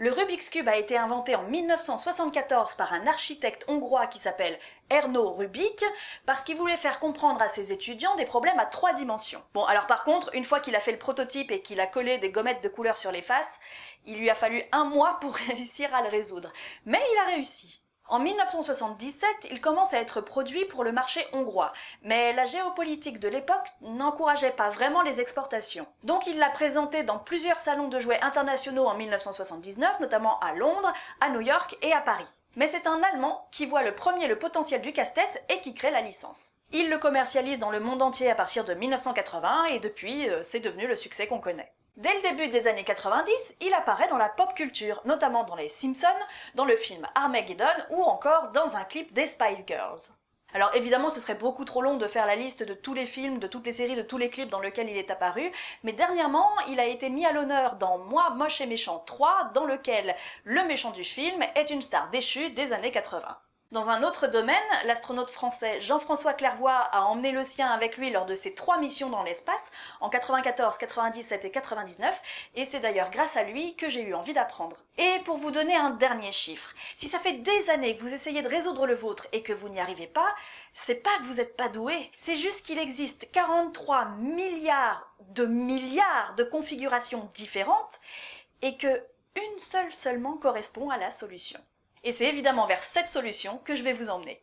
Le Rubik's Cube a été inventé en 1974 par un architecte hongrois qui s'appelle Erno Rubik, parce qu'il voulait faire comprendre à ses étudiants des problèmes à 3 dimensions. Bon, alors par contre, une fois qu'il a fait le prototype et qu'il a collé des gommettes de couleur sur les faces, il lui a fallu 1 mois pour réussir à le résoudre. Mais il a réussi. En 1977, il commence à être produit pour le marché hongrois, mais la géopolitique de l'époque n'encourageait pas vraiment les exportations. Donc il l'a présenté dans plusieurs salons de jouets internationaux en 1979, notamment à Londres, à New York et à Paris. Mais c'est un Allemand qui voit le potentiel du casse-tête et qui crée la licence. Il le commercialise dans le monde entier à partir de 1980 et depuis, c'est devenu le succès qu'on connaît. Dès le début des années 90, il apparaît dans la pop culture, notamment dans les Simpsons, dans le film Armageddon ou encore dans un clip des Spice Girls. Alors évidemment, ce serait beaucoup trop long de faire la liste de tous les films, de toutes les séries, de tous les clips dans lesquels il est apparu, mais dernièrement, il a été mis à l'honneur dans Moi, Moche et Méchant 3, dans lequel le méchant du film est une star déchue des années 80. Dans un autre domaine, l'astronaute français Jean-François Clairvoy a emmené le sien avec lui lors de ses 3 missions dans l'espace, en 94, 97 et 99, et c'est d'ailleurs grâce à lui que j'ai eu envie d'apprendre. Et pour vous donner un dernier chiffre, si ça fait des années que vous essayez de résoudre le vôtre et que vous n'y arrivez pas, c'est pas que vous n'êtes pas doué, c'est juste qu'il existe 43 milliards de configurations différentes et que une seule seulement correspond à la solution. Et c'est évidemment vers cette solution que je vais vous emmener.